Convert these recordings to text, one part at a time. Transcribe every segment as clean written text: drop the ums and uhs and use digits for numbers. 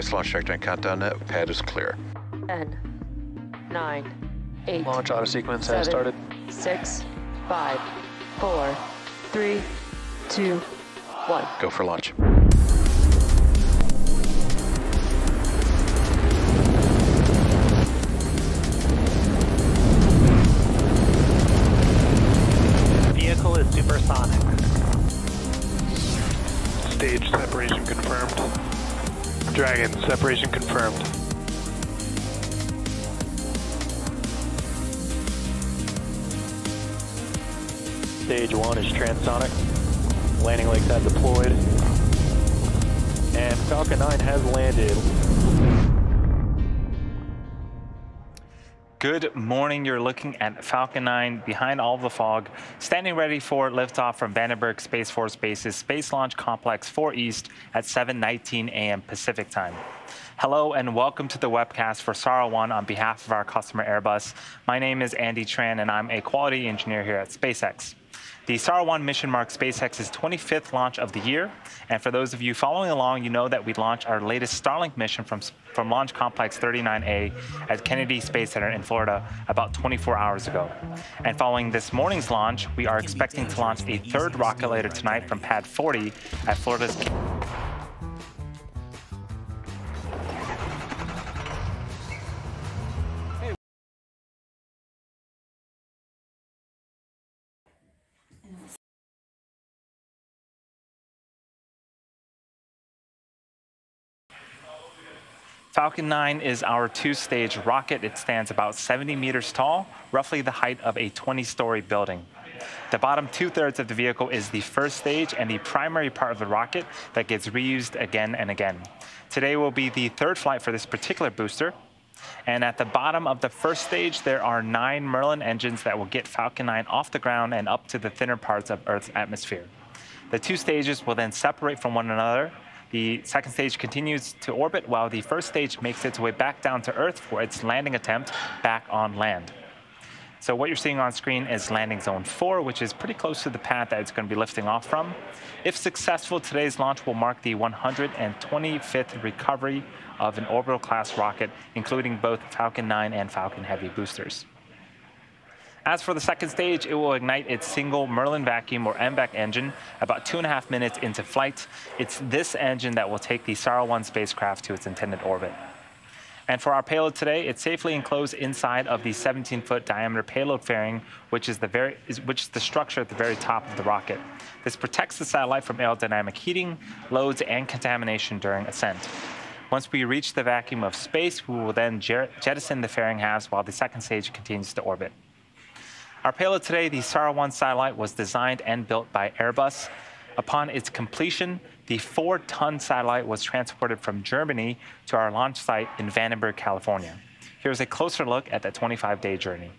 Nice launch trajectory and countdown net. Pad is clear. 10, 9, 8. Launch auto sequence 7, has started. 6, 5, 4, 3, 2, 1. Go for launch. Vehicle is supersonic. Stage separation confirmed. Dragon, separation confirmed. Stage 1 is transonic. Landing legs have deployed. And Falcon 9 has landed. Good morning. You're looking at Falcon 9 behind all the fog, standing ready for liftoff from Vandenberg Space Force Base's Space Launch Complex 4 East at 7:19 a.m. Pacific time. Hello and welcome to the webcast for SAR-1 on behalf of our customer Airbus. My name is Andy Tran and I'm a quality engineer here at SpaceX. The SAR-1 mission marks SpaceX's 25th launch of the year, and for those of you following along, you know that we launched our latest Starlink mission from Launch Complex 39A at Kennedy Space Center in Florida about 24 hours ago. And following this morning's launch, we are expecting to launch a third rocket later tonight from Pad 40 at Florida's Falcon 9 is our two-stage rocket. It stands about 70 meters tall, roughly the height of a 20-story building. The bottom two-thirds of the vehicle is the first stage and the primary part of the rocket that gets reused again and again. Today will be the third flight for this particular booster. And at the bottom of the first stage, there are 9 Merlin engines that will get Falcon 9 off the ground and up to the thinner parts of Earth's atmosphere. The two stages will then separate from one another. The second stage continues to orbit while the first stage makes its way back down to Earth for its landing attempt back on land. So what you're seeing on screen is landing zone 4, which is pretty close to the pad that it's going to be lifting off from. If successful, today's launch will mark the 125th recovery of an orbital class rocket, including both Falcon 9 and Falcon Heavy boosters. As for the second stage, it will ignite its single Merlin vacuum or MVAC engine about 2.5 minutes into flight. It's this engine that will take the SAR-1 spacecraft to its intended orbit. And for our payload today, it's safely enclosed inside of the 17-foot diameter payload fairing, which is the structure at the very top of the rocket. This protects the satellite from aerodynamic heating, loads, and contamination during ascent. Once we reach the vacuum of space, we will then jettison the fairing halves while the second stage continues to orbit. Our payload today, the SAR-1 satellite, was designed and built by Airbus. Upon its completion, the 4-ton satellite was transported from Germany to our launch site in Vandenberg, California. Here's a closer look at that 25-day journey.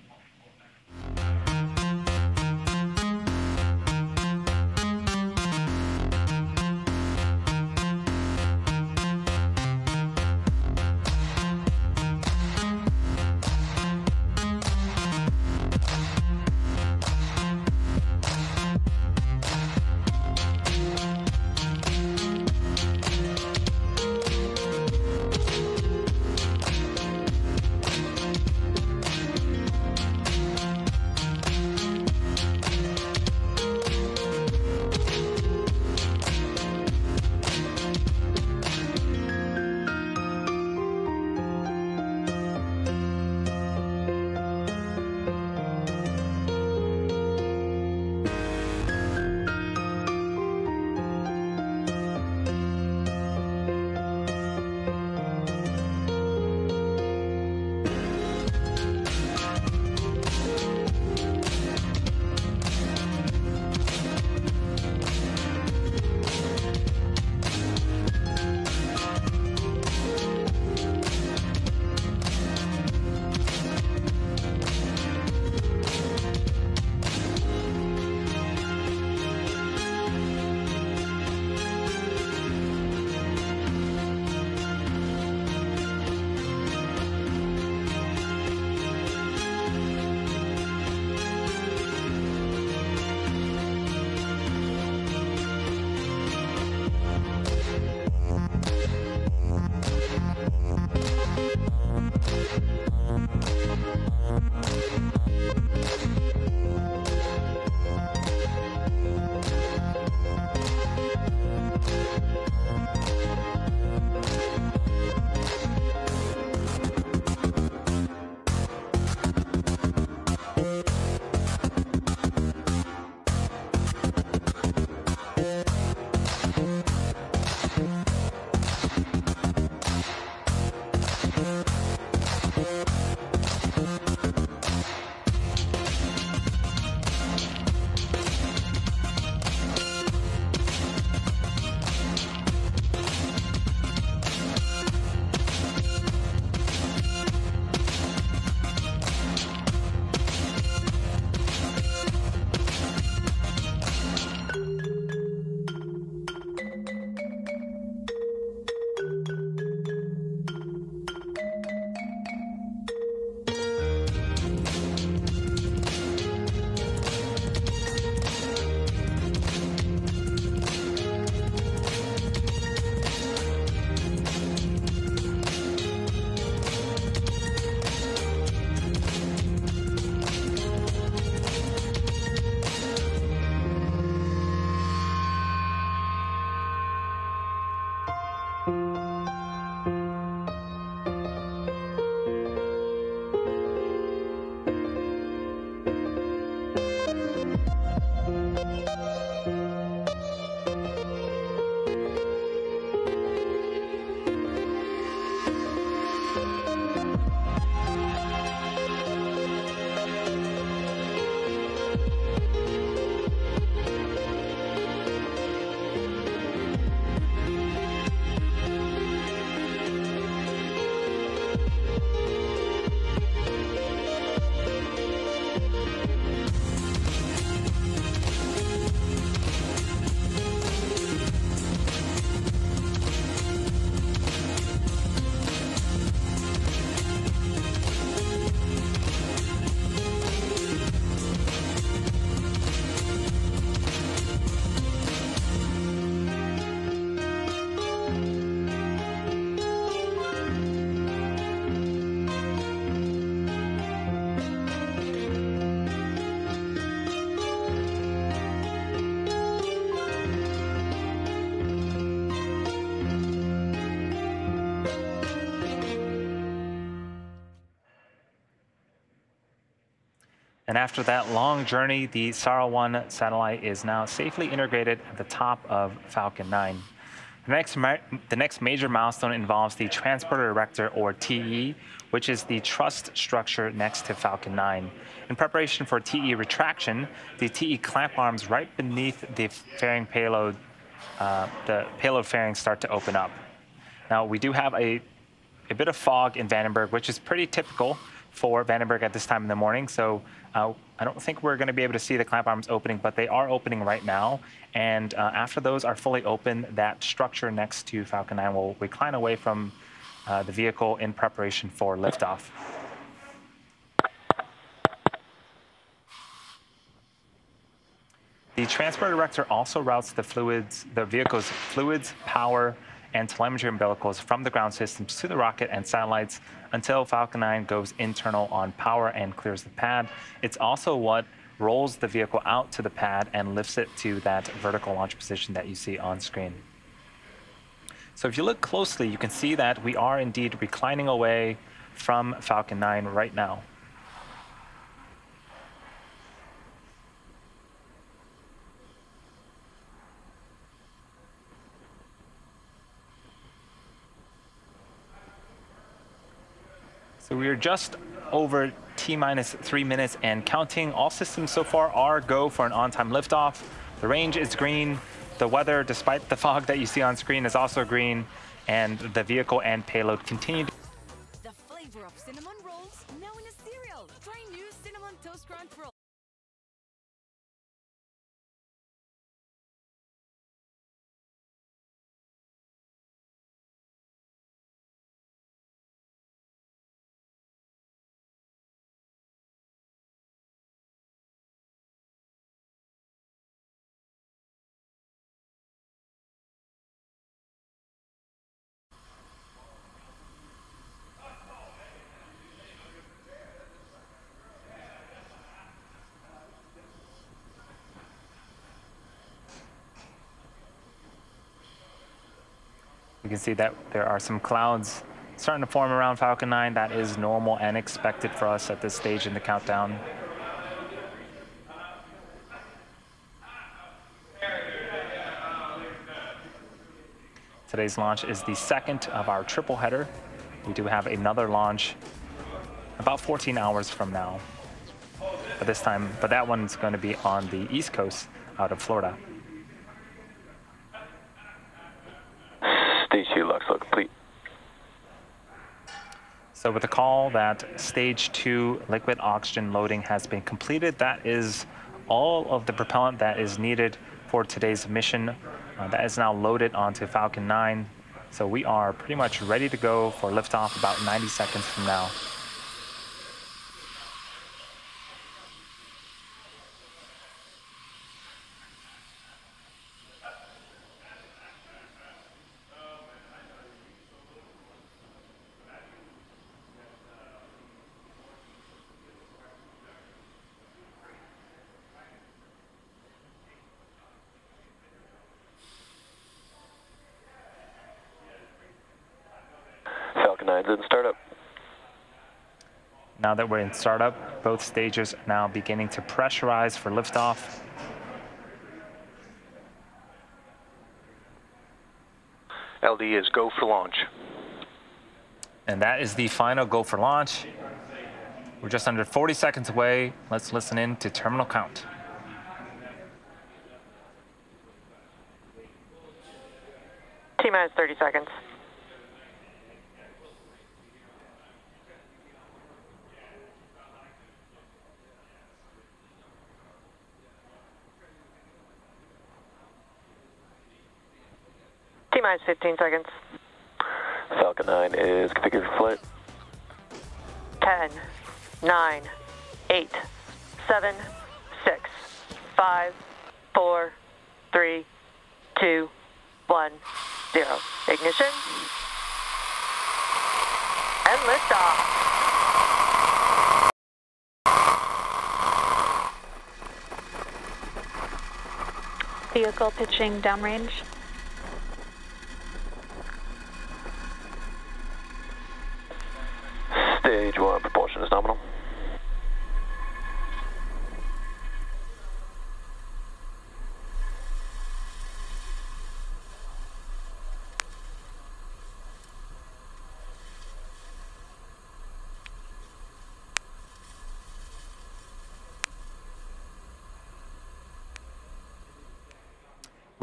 And after that long journey, the SARA-1 satellite is now safely integrated at the top of Falcon 9. The next major milestone involves the Transporter Erector, or TE, which is the truss structure next to Falcon 9. In preparation for TE retraction, the TE clamp arms right beneath the fairing payload, the payload fairings start to open up. Now, we do have a bit of fog in Vandenberg, which is pretty typical for Vandenberg at this time in the morning. So I don't think we're going to be able to see the clamp arms opening, but they are opening right now. And after those are fully open, that structure next to Falcon 9 will recline away from the vehicle in preparation for liftoff. The Transporter Erector also routes the vehicle's fluids, power, and telemetry umbilicals from the ground systems to the rocket and satellites until Falcon 9 goes internal on power and clears the pad. It's also what rolls the vehicle out to the pad and lifts it to that vertical launch position that you see on screen. So if you look closely, you can see that we are indeed reclining away from Falcon 9 right now. So we are just over T-minus 3 minutes and counting. All systems so far are go for an on-time liftoff. The range is green. The weather, despite the fog that you see on screen, is also green. And the vehicle and payload continue. The flavor of cinnamon rolls, now in a cereal. Try new Cinnamon Toast Crunch Roll. You can see that there are some clouds starting to form around Falcon 9. That is normal and expected for us at this stage in the countdown. Today's launch is the second of our triple header. We do have another launch about 14 hours from now. But that one's going to be on the East Coast out of Florida. Stage 2 looks complete. So with the call that stage 2 liquid oxygen loading has been completed, that is all of the propellant that is needed for today's mission. That is now loaded onto Falcon 9. So we are pretty much ready to go for liftoff about 90 seconds from now. Falcon 9's in startup. Now that we're in startup, both stages are now beginning to pressurize for liftoff. LD is go for launch. And that is the final go for launch. We're just under 40 seconds away. Let's listen in to terminal count. T-minus 30 seconds. T-minus 15 seconds. Falcon 9 is configured for flight. 10, 9, 8, 7, 6, 5, 4, 3, 2, 1, 0. Ignition. And liftoff. Vehicle pitching downrange. Stage 1 propulsion is nominal.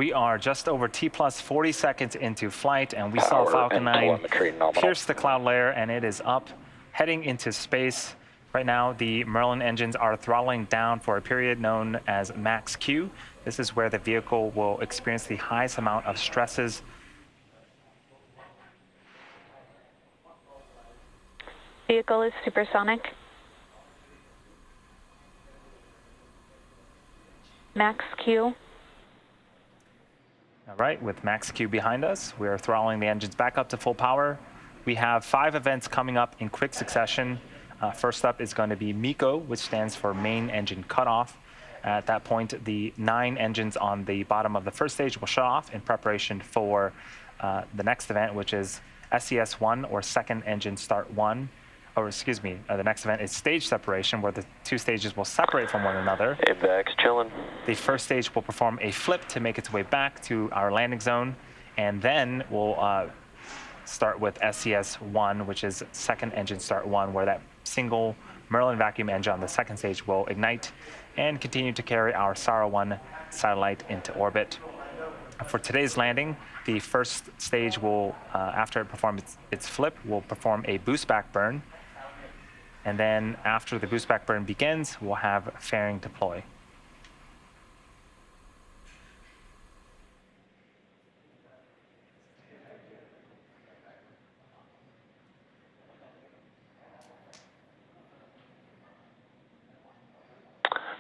We are just over T plus 40 seconds into flight, and we saw Falcon 9 pierce the cloud layer, and it is up, heading into space. Right now, the Merlin engines are throttling down for a period known as max Q. This is where the vehicle will experience the highest amount of stresses. Vehicle is supersonic. Max Q. All right, with max Q behind us, we are throttling the engines back up to full power. We have 5 events coming up in quick succession. First up is going to be MECO, which stands for main engine cutoff. At that point, the 9 engines on the bottom of the first stage will shut off in preparation for the next event, which is SES1, or second engine start 1. Or excuse me, the next event is stage separation, where the 2 stages will separate from one another. AVAX chilling. The first stage will perform a flip to make its way back to our landing zone, and then we'll start with SES1, which is second engine start 1, where that single Merlin vacuum engine on the second stage will ignite and continue to carry our SARA-1 satellite into orbit. For today's landing, the first stage will, after it performs its flip, will perform a boost back burn. And then after the boost back burn begins, we'll have fairing deploy.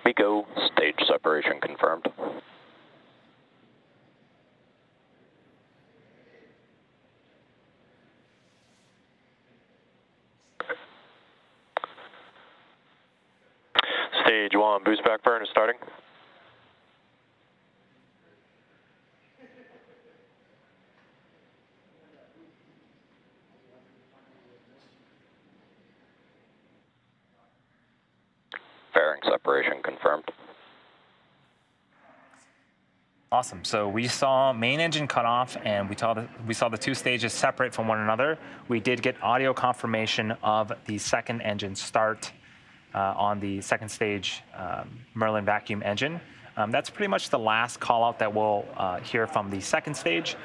MECO, stage separation confirmed. Stage 1 boost back burn is starting. Fairing separation confirmed. Awesome. So we saw main engine cutoff, and we saw the 2 stages separate from one another. We did get audio confirmation of the second engine start on the second stage Merlin vacuum engine. That's pretty much the last call out that we'll hear from the second stage.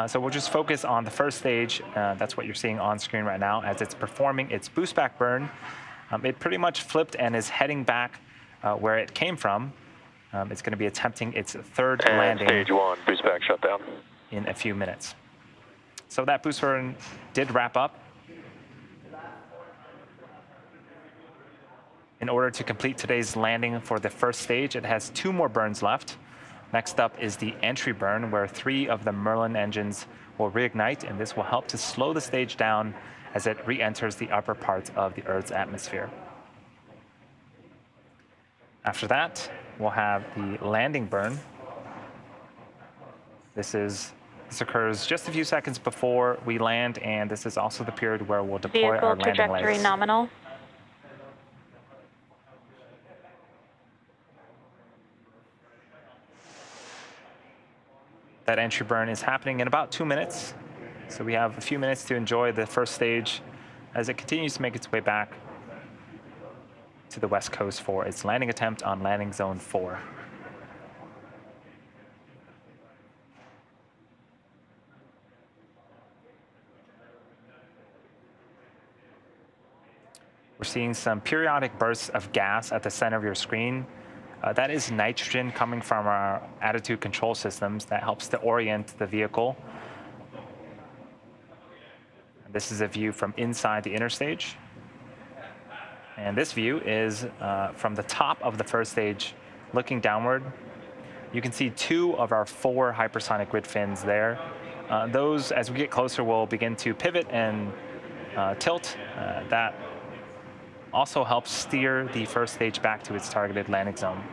So we'll just focus on the first stage. That's what you're seeing on screen right now as it's performing its boost back burn. It pretty much flipped and is heading back where it came from. It's going to be attempting its third landing. Stage 1 boost back shutdown in a few minutes. So that boost burn did wrap up. In order to complete today's landing for the first stage, it has 2 more burns left. Next up is the entry burn, where 3 of the Merlin engines will reignite, and this will help to slow the stage down as it re-enters the upper parts of the Earth's atmosphere. After that, we'll have the landing burn. This occurs just a few seconds before we land, and this is also the period where we'll deploy Vehicle our landing trajectory legs. nominal. That entry burn is happening in about 2 minutes. So we have a few minutes to enjoy the first stage as it continues to make its way back to the West Coast for its landing attempt on landing zone 4. We're seeing some periodic bursts of gas at the center of your screen. That is nitrogen coming from our attitude control systems that helps to orient the vehicle. This is a view from inside the inner stage. And this view is from the top of the first stage, looking downward. You can see 2 of our 4 hypersonic grid fins there. Those, as we get closer, will begin to pivot and tilt. That also helps steer the first stage back to its targeted landing zone.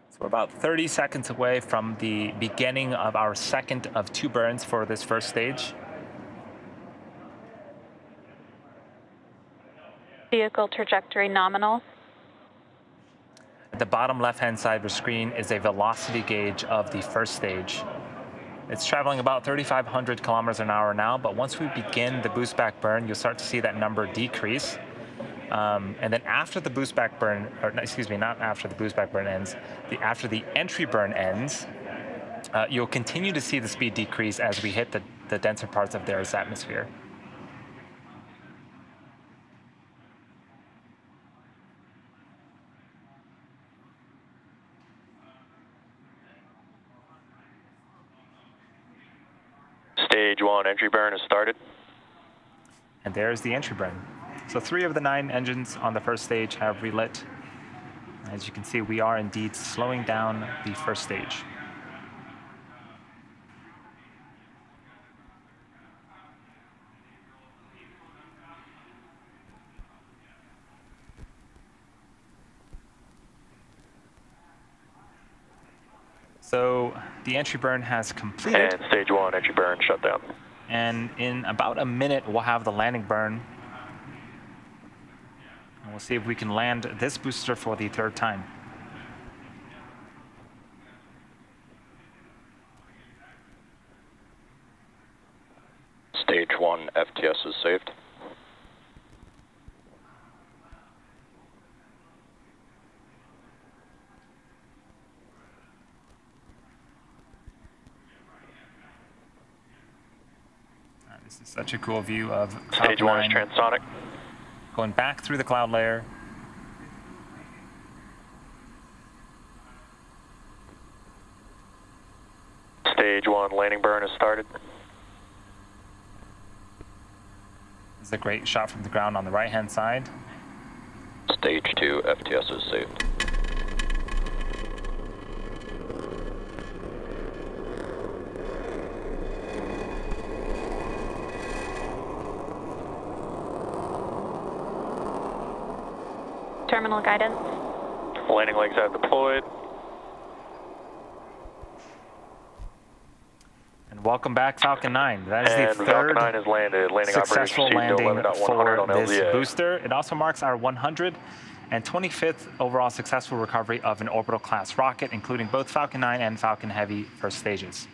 So we're about 30 seconds away from the beginning of our second of 2 burns for this first stage. Vehicle trajectory nominal. At the bottom left-hand side of the screen is a velocity gauge of the first stage. It's traveling about 3,500 kilometers an hour now, but once we begin the boost back burn, you'll start to see that number decrease. And then after the boost back burn, or excuse me, not after the boost back burn ends, after the entry burn ends, you'll continue to see the speed decrease as we hit the denser parts of the Earth's atmosphere. Stage 1 entry burn has started. And there's the entry burn. So 3 of the 9 engines on the first stage have relit. As you can see, we are indeed slowing down the first stage. So the entry burn has completed. And stage 1 entry burn shut down. And in about a minute, we'll have the landing burn. And we'll see if we can land this booster for the 3rd time. Stage 1 FTS is saved. This is such a cool view of Stage 1 is 9 transonic. going back through the cloud layer. Stage 1 landing burn has started. This is a great shot from the ground on the right-hand side. Stage 2 FTS is saved. Terminal guidance. Landing legs have deployed. And welcome back, Falcon 9. That is And the Falcon 9 third has landed. Landing successful operations landing received 11.100 for on this LZA. booster. It also marks our 125th overall successful recovery of an orbital class rocket, including both Falcon 9 and Falcon Heavy first stages.